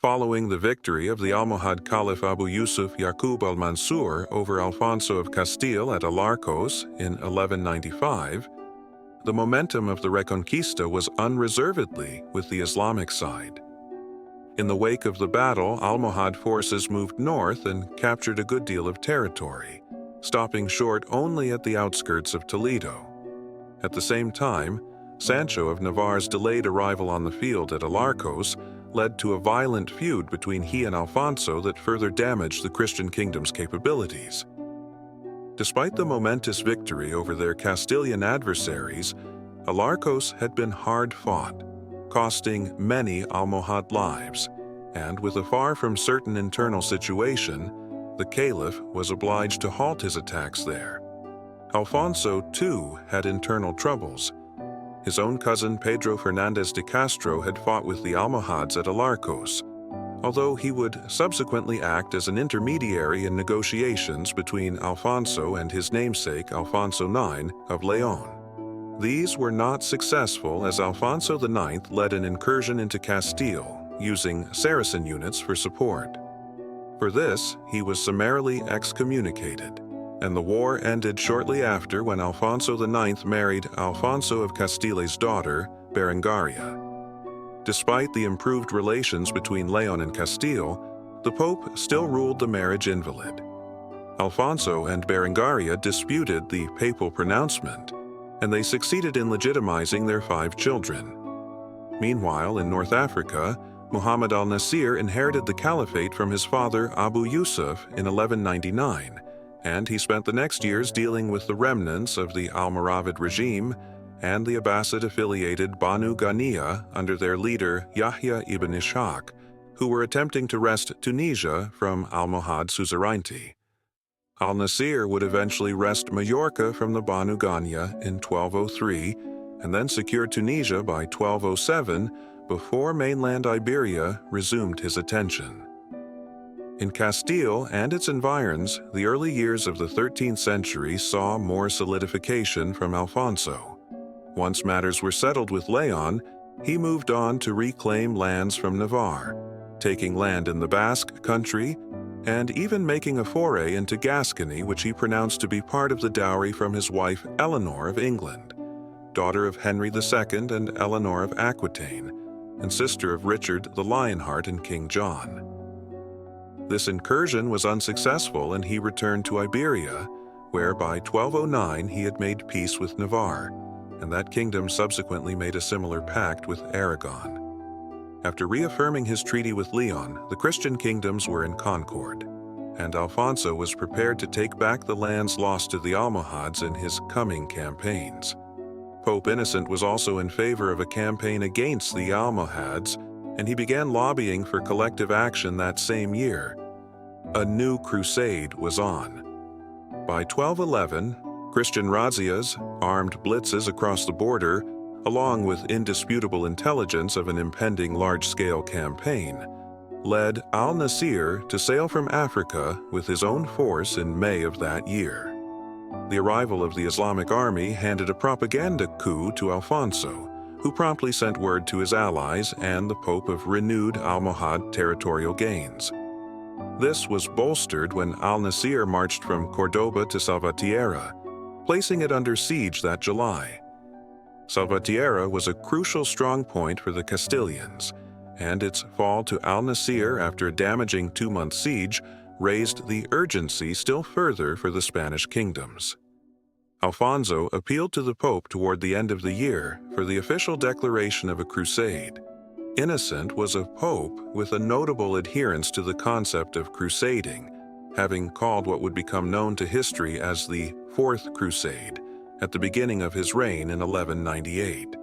Following the victory of the Almohad Caliph Abu Yusuf Yaqub al-Mansur over Alfonso of Castile at Alarcos in 1195, the momentum of the Reconquista was unreservedly with the Islamic side. In the wake of the battle, Almohad forces moved north and captured a good deal of territory, stopping short only at the outskirts of Toledo. At the same time, Sancho of Navarre's delayed arrival on the field at Alarcos led to a violent feud between he and Alfonso that further damaged the Christian kingdom's capabilities. Despite the momentous victory over their Castilian adversaries, Alarcos had been hard fought, costing many Almohad lives, and with a far from certain internal situation, the Caliph was obliged to halt his attacks there. Alfonso, too, had internal troubles. His own cousin Pedro Fernandez de Castro had fought with the Almohads at Alarcos, although he would subsequently act as an intermediary in negotiations between Alfonso and his namesake Alfonso IX of Leon. These were not successful as Alfonso IX led an incursion into Castile, using Saracen units for support. For this, he was summarily excommunicated, and the war ended shortly after when Alfonso IX married Alfonso of Castile's daughter, Berengaria. Despite the improved relations between Leon and Castile, the Pope still ruled the marriage invalid. Alfonso and Berengaria disputed the papal pronouncement, and they succeeded in legitimizing their 5 children. Meanwhile, in North Africa, Muhammad al-Nasir inherited the caliphate from his father Abu Yusuf in 1199, and he spent the next years dealing with the remnants of the Almoravid regime and the Abbasid-affiliated Banu Ghaniya under their leader Yahya ibn Ishaq, who were attempting to wrest Tunisia from Almohad suzerainty. Al-Nasir would eventually wrest Majorca from the Banu Ghaniya in 1203, and then secure Tunisia by 1207 before mainland Iberia resumed his attention. In Castile and its environs, the early years of the 13th century saw more solidification from Alfonso. Once matters were settled with Leon, he moved on to reclaim lands from Navarre, taking land in the Basque country and even making a foray into Gascony, which he pronounced to be part of the dowry from his wife Eleanor of England, daughter of Henry II and Eleanor of Aquitaine, and sister of Richard the Lionheart and King John. This incursion was unsuccessful and he returned to Iberia, where by 1209 he had made peace with Navarre, and that kingdom subsequently made a similar pact with Aragon. After reaffirming his treaty with Leon, the Christian kingdoms were in concord, and Alfonso was prepared to take back the lands lost to the Almohads in his coming campaigns. Pope Innocent was also in favor of a campaign against the Almohads, and he began lobbying for collective action that same year. A new crusade was on. By 1211, Christian razzias, armed blitzes across the border, along with indisputable intelligence of an impending large-scale campaign, led al-Nasir to sail from Africa with his own force in May of that year. The arrival of the Islamic army handed a propaganda coup to Alfonso, who promptly sent word to his allies and the Pope of renewed Almohad territorial gains. This was bolstered when al-Nasir marched from Cordoba to Salvatierra, placing it under siege that July. Salvatierra was a crucial strongpoint for the Castilians, and its fall to al-Nasir after a damaging 2-month siege raised the urgency still further for the Spanish kingdoms. Alfonso appealed to the Pope toward the end of the year for the official declaration of a crusade. Innocent was a pope with a notable adherence to the concept of crusading, having called what would become known to history as the Fourth Crusade at the beginning of his reign in 1198.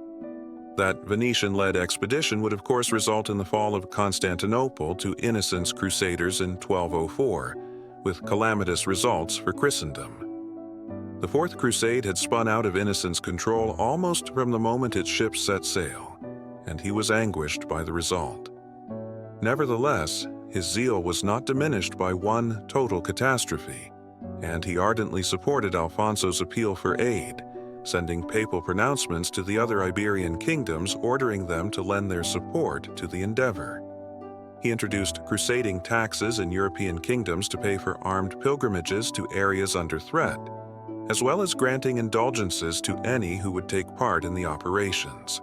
That Venetian-led expedition would of course result in the fall of Constantinople to Innocent's crusaders in 1204, with calamitous results for Christendom. The Fourth Crusade had spun out of Innocent's control almost from the moment its ships set sail, and he was anguished by the result. Nevertheless, his zeal was not diminished by one total catastrophe, and he ardently supported Alfonso's appeal for aid, sending papal pronouncements to the other Iberian kingdoms ordering them to lend their support to the endeavor. He introduced crusading taxes in European kingdoms to pay for armed pilgrimages to areas under threat, as well as granting indulgences to any who would take part in the operations.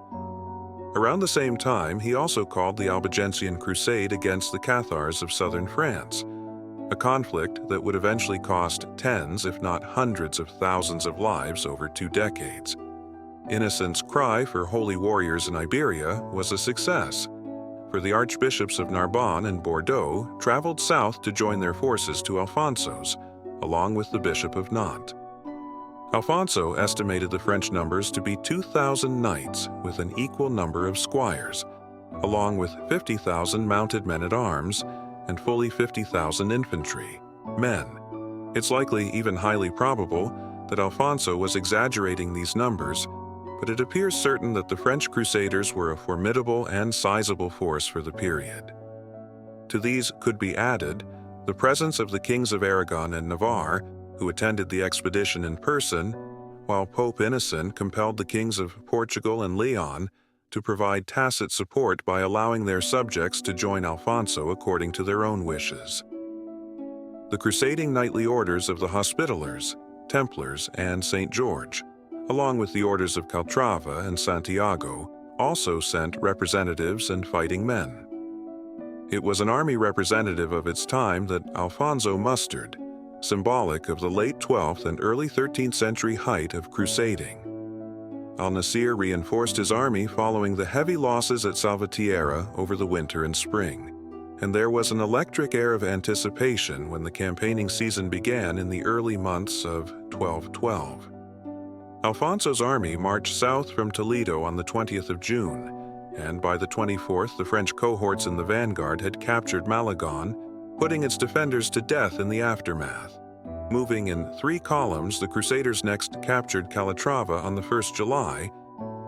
Around the same time, he also called the Albigensian Crusade against the Cathars of southern France, a conflict that would eventually cost tens, if not hundreds of thousands of lives over 2 decades. Innocent's cry for holy warriors in Iberia was a success, for the archbishops of Narbonne and Bordeaux traveled south to join their forces to Alfonso's, along with the Bishop of Nantes. Alfonso estimated the French numbers to be 2,000 knights with an equal number of squires, along with 50,000 mounted men-at-arms and fully 50,000 infantry, men. It's likely, even highly probable, that Alfonso was exaggerating these numbers, but it appears certain that the French Crusaders were a formidable and sizable force for the period. To these could be added the presence of the kings of Aragon and Navarre, who attended the expedition in person, while Pope Innocent compelled the kings of Portugal and Leon to provide tacit support by allowing their subjects to join Alfonso according to their own wishes. The crusading knightly orders of the Hospitallers, Templars, and St. George, along with the orders of Calatrava and Santiago, also sent representatives and fighting men. It was an army representative of its time that Alfonso mustered, symbolic of the late 12th and early 13th century height of crusading. Al-Nasir reinforced his army following the heavy losses at Salvatierra over the winter and spring, and there was an electric air of anticipation when the campaigning season began in the early months of 1212. Alfonso's army marched south from Toledo on the 20th of June, and by the 24th the French cohorts in the vanguard had captured Malagon, putting its defenders to death in the aftermath. Moving in 3 columns, the Crusaders next captured Calatrava on the 1st July,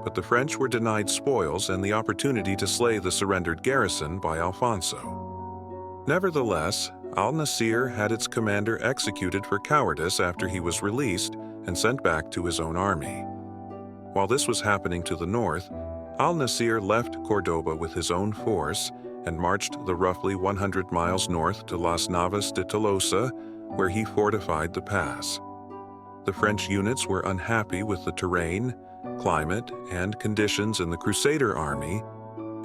but the French were denied spoils and the opportunity to slay the surrendered garrison by Alfonso. Nevertheless, Al-Nasir had its commander executed for cowardice after he was released and sent back to his own army. While this was happening to the north, Al-Nasir left Cordoba with his own force and marched the roughly 100 miles north to Las Navas de Tolosa, where he fortified the pass. The French units were unhappy with the terrain, climate, and conditions in the Crusader army,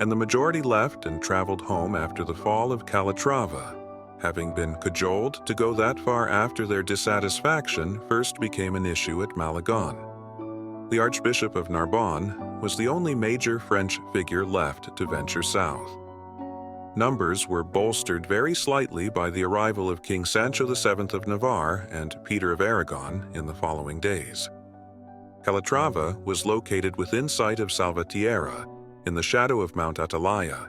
and the majority left and traveled home after the fall of Calatrava, having been cajoled to go that far after their dissatisfaction first became an issue at Malagon. The Archbishop of Narbonne was the only major French figure left to venture south. Numbers were bolstered very slightly by the arrival of King Sancho VII of Navarre and Peter of Aragon in the following days. Calatrava was located within sight of Salvatierra, in the shadow of Mount Atalaya,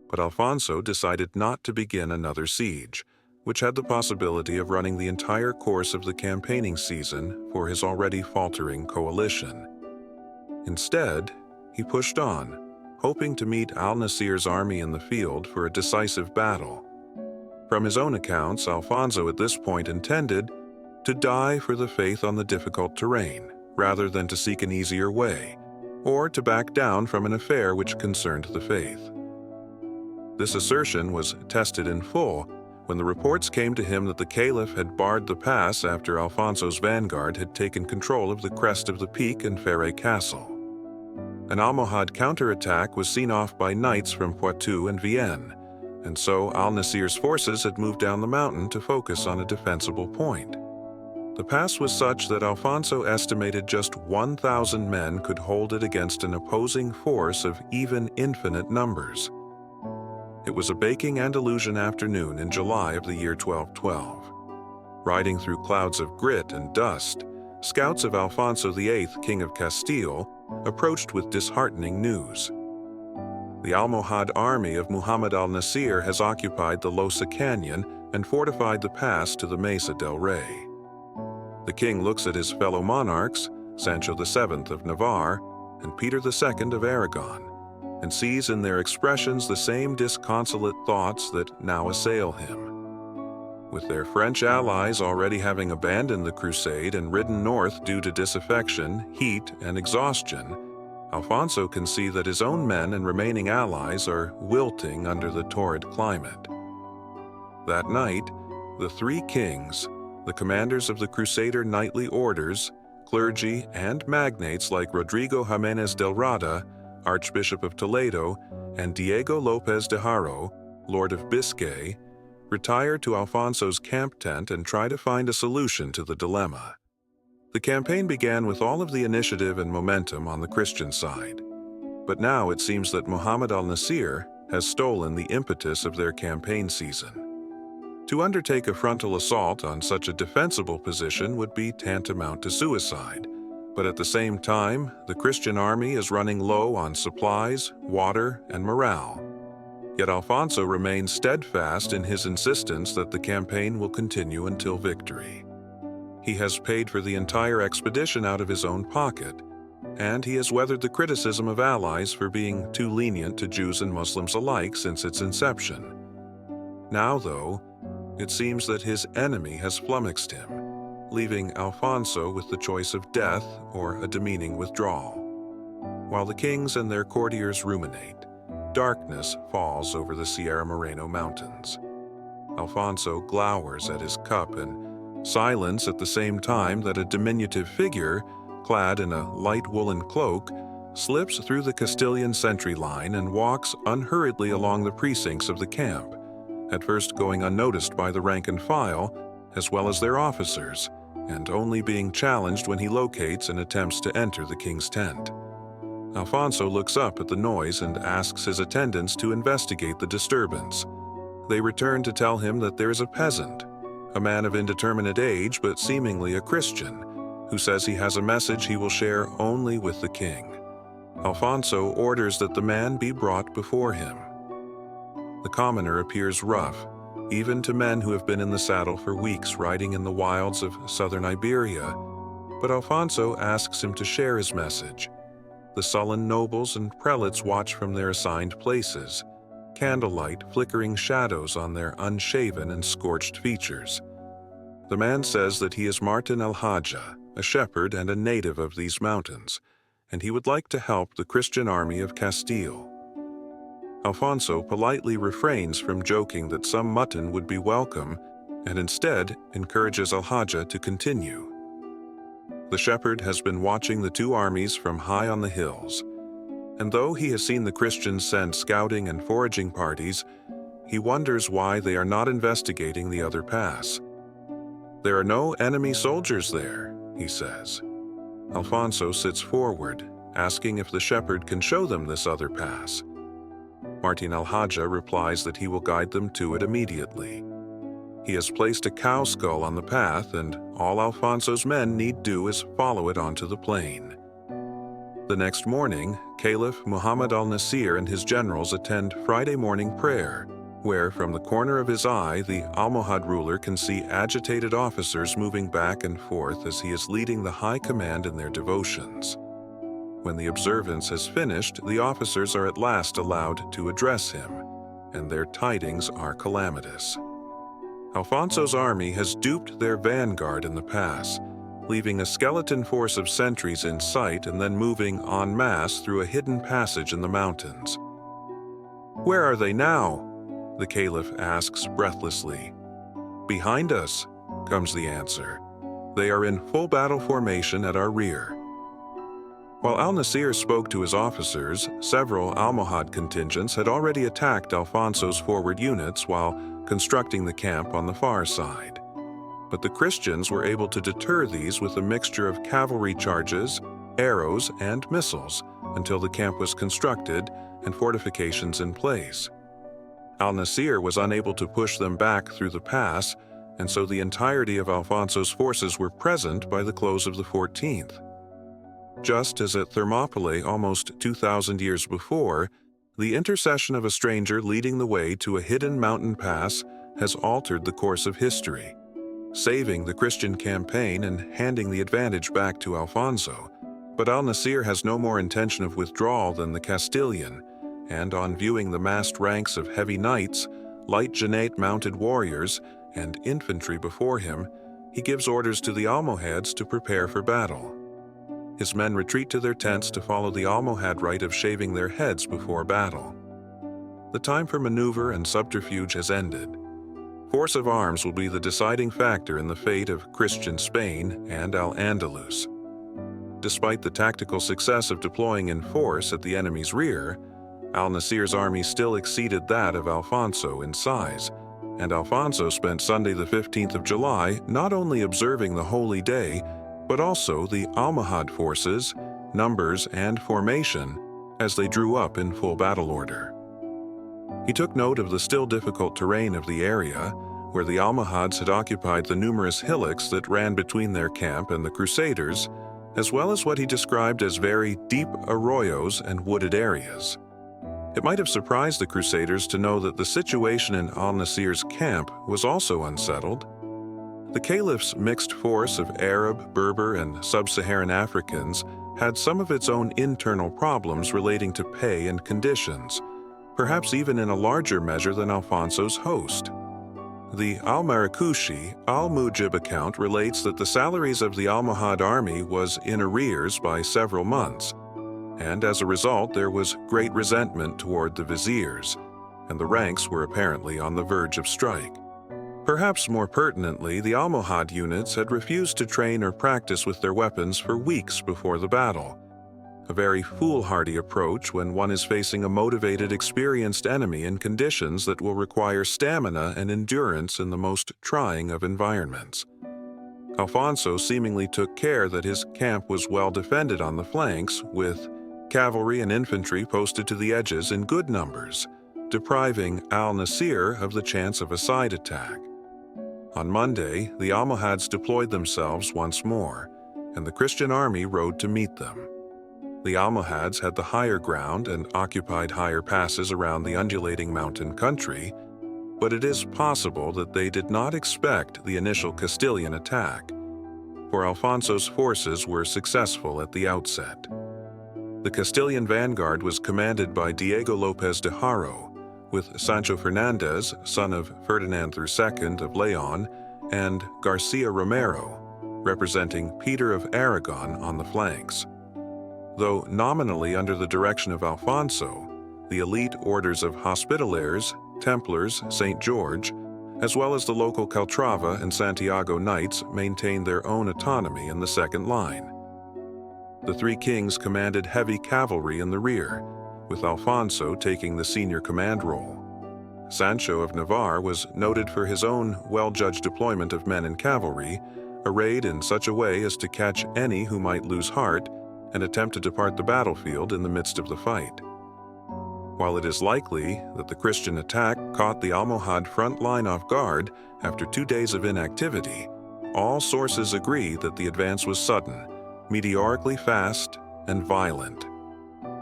but Alfonso decided not to begin another siege, which had the possibility of running the entire course of the campaigning season for his already faltering coalition. Instead, he pushed on, hoping to meet Al-Nasir's army in the field for a decisive battle. From his own accounts, Alfonso at this point intended to die for the faith on the difficult terrain, rather than to seek an easier way, or to back down from an affair which concerned the faith. This assertion was tested in full when the reports came to him that the Caliph had barred the pass after Alfonso's vanguard had taken control of the crest of the peak and Ferre Castle. An Almohad counterattack was seen off by knights from Poitou and Vienne, and so Al-Nasir's forces had moved down the mountain to focus on a defensible point. The pass was such that Alfonso estimated just 1,000 men could hold it against an opposing force of even infinite numbers. It was a baking Andalusian afternoon in July of the year 1212. Riding through clouds of grit and dust, scouts of Alfonso VIII, King of Castile, approached with disheartening news. The Almohad army of Muhammad al-Nasir has occupied the Losa Canyon and fortified the pass to the Mesa del Rey. The king looks at his fellow monarchs, Sancho VII of Navarre and Peter II of Aragon, and sees in their expressions the same disconsolate thoughts that now assail him. With their French allies already having abandoned the crusade and ridden north due to disaffection, heat, and exhaustion, Alfonso can see that his own men and remaining allies are wilting under the torrid climate. That night, the three kings, the commanders of the Crusader knightly orders, clergy, and magnates like Rodrigo Jimenez del Rada, Archbishop of Toledo, and Diego López de Haro, Lord of Biscay, retire to Alfonso's camp tent and try to find a solution to the dilemma. The campaign began with all of the initiative and momentum on the Christian side, but now it seems that Muhammad al-Nasir has stolen the impetus of their campaign season. To undertake a frontal assault on such a defensible position would be tantamount to suicide, but at the same time, the Christian army is running low on supplies, water, and morale. Yet Alfonso remains steadfast in his insistence that the campaign will continue until victory. He has paid for the entire expedition out of his own pocket, and he has weathered the criticism of allies for being too lenient to Jews and Muslims alike since its inception. Now, though, it seems that his enemy has flummoxed him, leaving Alfonso with the choice of death or a demeaning withdrawal. While the kings and their courtiers ruminate, darkness falls over the Sierra Moreno mountains. Alfonso glowers at his cup in silence at the same time that a diminutive figure, clad in a light woolen cloak, slips through the Castilian sentry line and walks unhurriedly along the precincts of the camp, at first going unnoticed by the rank and file, as well as their officers, and only being challenged when he locates and attempts to enter the king's tent. Alfonso looks up at the noise and asks his attendants to investigate the disturbance. They return to tell him that there is a peasant, a man of indeterminate age but seemingly a Christian, who says he has a message he will share only with the king. Alfonso orders that the man be brought before him. The commoner appears rough, even to men who have been in the saddle for weeks riding in the wilds of southern Iberia, but Alfonso asks him to share his message. The sullen nobles and prelates watch from their assigned places, candlelight flickering shadows on their unshaven and scorched features. The man says that he is Martin al-Hajja, a shepherd and a native of these mountains, and he would like to help the Christian army of Castile. Alfonso politely refrains from joking that some mutton would be welcome and instead encourages al-Hajja to continue. The shepherd has been watching the two armies from high on the hills, and though he has seen the Christians send scouting and foraging parties, he wonders why they are not investigating the other pass. "There are no enemy soldiers there," he says. Alfonso sits forward, asking if the shepherd can show them this other pass. Martin al-Hajja replies that he will guide them to it immediately. He has placed a cow skull on the path, and all Alfonso's men need do is follow it onto the plain. The next morning, Caliph Muhammad al-Nasir and his generals attend Friday morning prayer, where from the corner of his eye the Almohad ruler can see agitated officers moving back and forth as he is leading the high command in their devotions. When the observance has finished, the officers are at last allowed to address him, and their tidings are calamitous. Alfonso's army has duped their vanguard in the pass, leaving a skeleton force of sentries in sight and then moving en masse through a hidden passage in the mountains. "Where are they now?" the Caliph asks breathlessly. "Behind us," comes the answer. "They are in full battle formation at our rear." While al-Nasir spoke to his officers, several Almohad contingents had already attacked Alfonso's forward units while constructing the camp on the far side. But the Christians were able to deter these with a mixture of cavalry charges, arrows, and missiles until the camp was constructed and fortifications in place. Al-Nasir was unable to push them back through the pass, and so the entirety of Alfonso's forces were present by the close of the 14th. Just as at Thermopylae almost 2,000 years before, the intercession of a stranger leading the way to a hidden mountain pass has altered the course of history, saving the Christian campaign and handing the advantage back to Alfonso. But al-Nasir has no more intention of withdrawal than the Castilian, and on viewing the massed ranks of heavy knights, light Jannate-mounted warriors, and infantry before him, he gives orders to the Almohads to prepare for battle. his men retreat to their tents to follow the Almohad rite of shaving their heads before battle. The time for maneuver and subterfuge has ended. Force of arms will be the deciding factor in the fate of Christian Spain and Al-Andalus. Despite the tactical success of deploying in force at the enemy's rear, al-Nasir's army still exceeded that of Alfonso in size, and Alfonso spent Sunday the 15th of July not only observing the holy day, but also the Almohad forces, numbers, and formation as they drew up in full battle order. He took note of the still difficult terrain of the area, where the Almohads had occupied the numerous hillocks that ran between their camp and the Crusaders, as well as what he described as very deep arroyos and wooded areas. It might have surprised the Crusaders to know that the situation in al-Nasir's camp was also unsettled. The Caliph's mixed force of Arab, Berber, and Sub-Saharan Africans had some of its own internal problems relating to pay and conditions, perhaps even in a larger measure than Alfonso's host. The Al-Marrakushi Al-Mujib account relates that the salaries of the Almohad army was in arrears by several months, and as a result there was great resentment toward the viziers, and the ranks were apparently on the verge of strike. Perhaps more pertinently, the Almohad units had refused to train or practice with their weapons for weeks before the battle, a very foolhardy approach when one is facing a motivated, experienced enemy in conditions that will require stamina and endurance in the most trying of environments. Alfonso seemingly took care that his camp was well defended on the flanks, with cavalry and infantry posted to the edges in good numbers, depriving al-Nasir of the chance of a side attack. On Monday, the Almohads deployed themselves once more, and the Christian army rode to meet them. The Almohads had the higher ground and occupied higher passes around the undulating mountain country, but it is possible that they did not expect the initial Castilian attack, for Alfonso's forces were successful at the outset. The Castilian vanguard was commanded by Diego López de Haro, with Sancho Fernandez, son of Ferdinand II of Leon, and Garcia Romero, representing Peter of Aragon, on the flanks. Though nominally under the direction of Alfonso, the elite orders of Hospitallers, Templars, St. George, as well as the local Caltrava and Santiago Knights maintained their own autonomy in the second line. The three kings commanded heavy cavalry in the rear, with Alfonso taking the senior command role. Sancho of Navarre was noted for his own well-judged deployment of men and cavalry, arrayed in such a way as to catch any who might lose heart and attempt to depart the battlefield in the midst of the fight. While it is likely that the Christian attack caught the Almohad front line off guard after 2 days of inactivity, all sources agree that the advance was sudden, meteorically fast, and violent.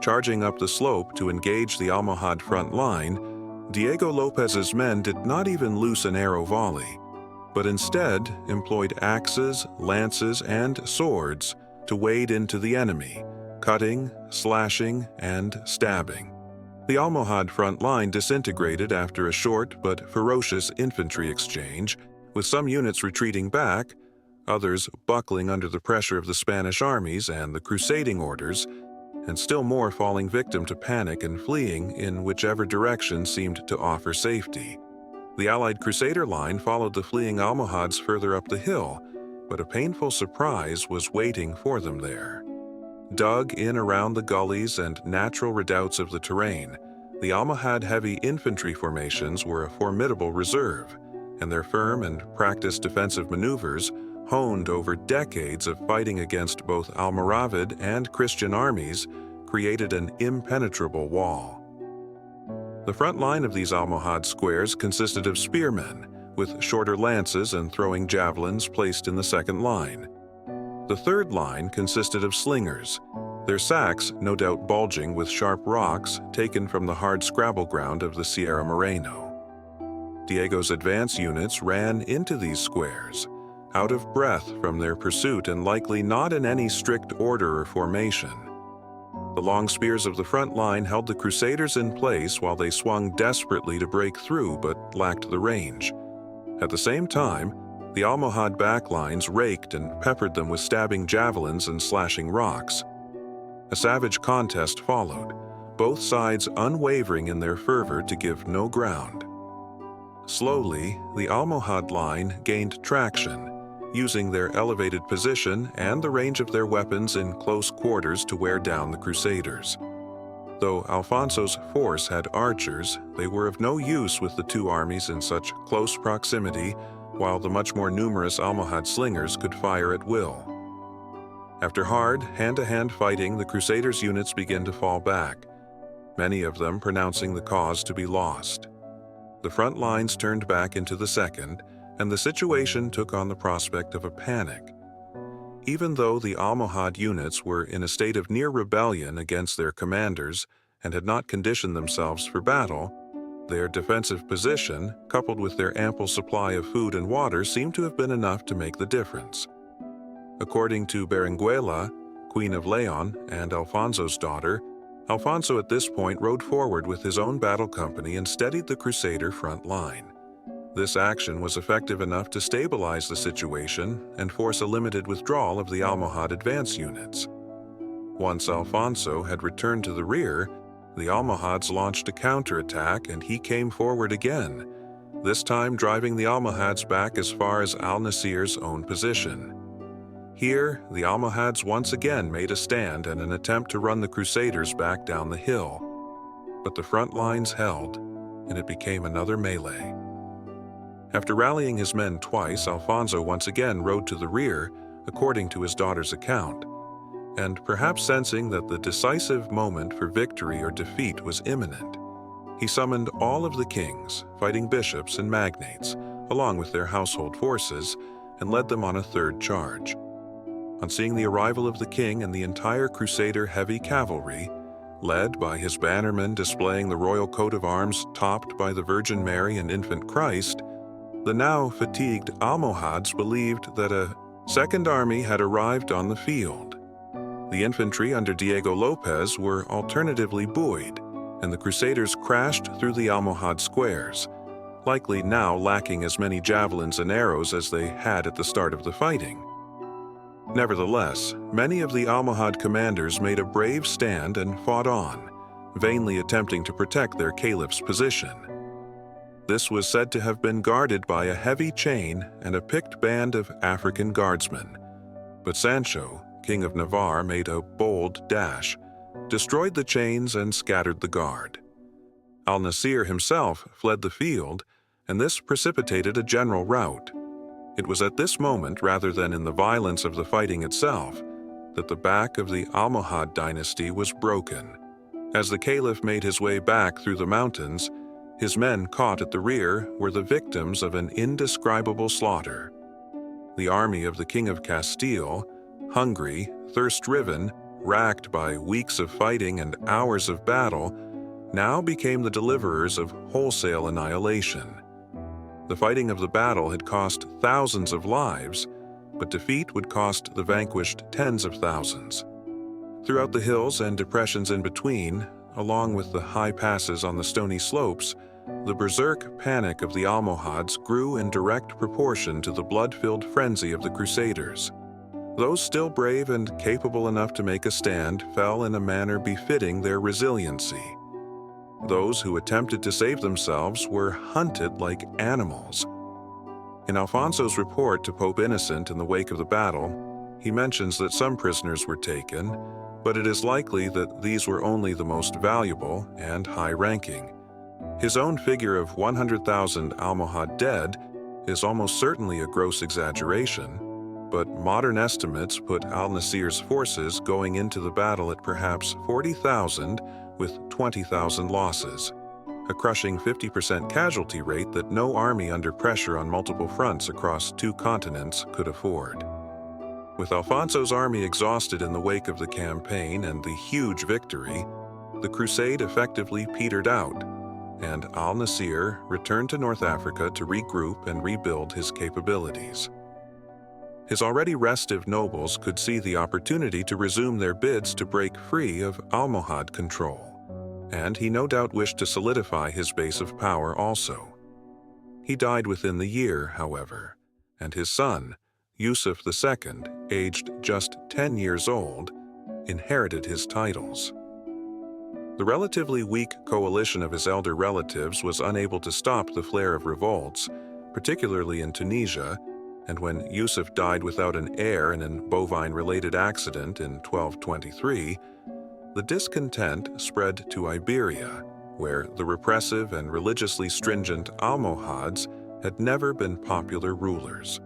Charging up the slope to engage the Almohad front line, Diego López's men did not even loose an arrow volley, but instead employed axes, lances, and swords to wade into the enemy, cutting, slashing, and stabbing. The Almohad front line disintegrated after a short but ferocious infantry exchange, with some units retreating back, others buckling under the pressure of the Spanish armies and the crusading orders, and still more falling victim to panic and fleeing in whichever direction seemed to offer safety. The Allied Crusader line followed the fleeing Almohads further up the hill, but a painful surprise was waiting for them there. Dug in around the gullies and natural redoubts of the terrain, the Almohad heavy infantry formations were a formidable reserve, and their firm and practiced defensive maneuvers, honed over decades of fighting against both Almoravid and Christian armies, created an impenetrable wall. The front line of these Almohad squares consisted of spearmen, with shorter lances and throwing javelins placed in the second line. The third line consisted of slingers, their sacks no doubt bulging with sharp rocks taken from the hard scrabble ground of the Sierra Moreno. Diego's advance units ran into these squares, out of breath from their pursuit and likely not in any strict order or formation. The long spears of the front line held the Crusaders in place while they swung desperately to break through but lacked the range. At the same time, The Almohad backlines raked and peppered them with stabbing javelins and slashing rocks. A savage contest followed, both sides unwavering in their fervor to give no ground. Slowly, the Almohad line gained traction, using their elevated position and the range of their weapons in close quarters to wear down the Crusaders. Though Alfonso's force had archers, they were of no use with the two armies in such close proximity, while the much more numerous Almohad slingers could fire at will. After hard, hand-to-hand fighting, the Crusaders' units began to fall back, many of them pronouncing the cause to be lost. The front lines turned back into the second, and the situation took on the prospect of a panic. Even though the Almohad units were in a state of near rebellion against their commanders and had not conditioned themselves for battle, their defensive position, coupled with their ample supply of food and water, seemed to have been enough to make the difference. According to Berenguela, Queen of Leon and Alfonso's daughter, Alfonso at this point rode forward with his own battle company and steadied the Crusader front line. This action was effective enough to stabilize the situation and force a limited withdrawal of the Almohad advance units. Once Alfonso had returned to the rear, the Almohads launched a counterattack and he came forward again, this time driving the Almohads back as far as al-Nasir's own position. Here, the Almohads once again made a stand and an attempt to run the Crusaders back down the hill. But the front lines held, and it became another melee. After rallying his men twice, Alfonso once again rode to the rear, according to his daughter's account, and perhaps sensing that the decisive moment for victory or defeat was imminent, he summoned all of the kings, fighting bishops and magnates, along with their household forces, and led them on a third charge. On seeing the arrival of the king and the entire Crusader heavy cavalry, led by his bannermen displaying the royal coat of arms topped by the Virgin Mary and Infant Christ, the now fatigued Almohads believed that a second army had arrived on the field. The infantry under Diego Lopez were alternatively buoyed, and the Crusaders crashed through the Almohad squares, likely now lacking as many javelins and arrows as they had at the start of the fighting. Nevertheless, many of the Almohad commanders made a brave stand and fought on, vainly attempting to protect their caliph's position. This was said to have been guarded by a heavy chain and a picked band of African guardsmen. But Sancho, king of Navarre, made a bold dash, destroyed the chains and scattered the guard. Al-Nasir himself fled the field, and this precipitated a general rout. It was at this moment, rather than in the violence of the fighting itself, that the back of the Almohad dynasty was broken. As the caliph made his way back through the mountains, his men caught at the rear were the victims of an indescribable slaughter. The army of the King of Castile, hungry, thirst-driven, racked by weeks of fighting and hours of battle, now became the deliverers of wholesale annihilation. The fighting of the battle had cost thousands of lives, but defeat would cost the vanquished tens of thousands. Throughout the hills and depressions in between, along with the high passes on the stony slopes, the berserk panic of the Almohads grew in direct proportion to the blood-filled frenzy of the Crusaders. Those still brave and capable enough to make a stand fell in a manner befitting their resiliency. Those who attempted to save themselves were hunted like animals. In Alfonso's report to Pope Innocent in the wake of the battle, he mentions that some prisoners were taken, but it is likely that these were only the most valuable and high-ranking. His own figure of 100,000 Almohad dead is almost certainly a gross exaggeration, but modern estimates put al-Nasir's forces going into the battle at perhaps 40,000 with 20,000 losses, a crushing 50% casualty rate that no army under pressure on multiple fronts across 2 continents could afford. With Alfonso's army exhausted in the wake of the campaign and the huge victory, the crusade effectively petered out, and al-Nasir returned to North Africa to regroup and rebuild his capabilities. His already restive nobles could see the opportunity to resume their bids to break free of Almohad control, and he no doubt wished to solidify his base of power also. He died within the year, however, and his son, Yusuf II, aged just 10 years old, inherited his titles. The relatively weak coalition of his elder relatives was unable to stop the flare of revolts, particularly in Tunisia, and when Yusuf died without an heir in a bovine-related accident in 1223, the discontent spread to Iberia, where the repressive and religiously stringent Almohads had never been popular rulers.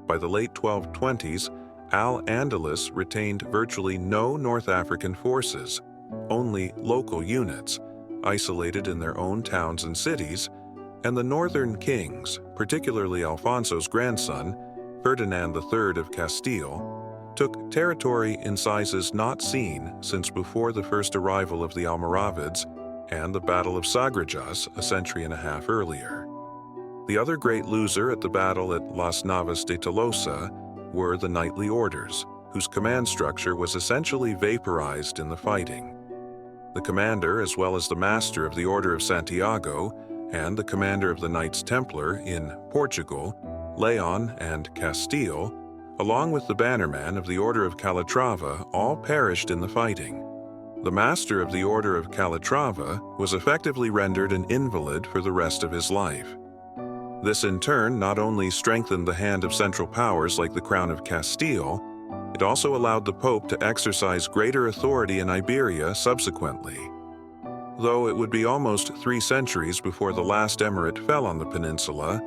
By the late 1220s, Al-Andalus retained virtually no North African forces, only local units, isolated in their own towns and cities, and the northern kings, particularly Alfonso's grandson, Ferdinand III of Castile, took territory in sizes not seen since before the first arrival of the Almoravids and the Battle of Sagrajas a century and a half earlier. The other great loser at the battle at Las Navas de Tolosa were the knightly orders, whose command structure was essentially vaporized in the fighting. The commander, as well as the master of the Order of Santiago and the commander of the Knights Templar in Portugal, Leon, and Castile, along with the bannerman of the Order of Calatrava, all perished in the fighting. The master of the Order of Calatrava was effectively rendered an invalid for the rest of his life. This in turn not only strengthened the hand of central powers like the Crown of Castile, it also allowed the Pope to exercise greater authority in Iberia subsequently. Though it would be almost 3 centuries before the last emirate fell on the peninsula,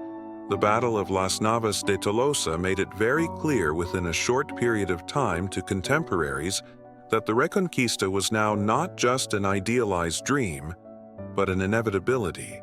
the Battle of Las Navas de Tolosa made it very clear within a short period of time to contemporaries that the Reconquista was now not just an idealized dream, but an inevitability.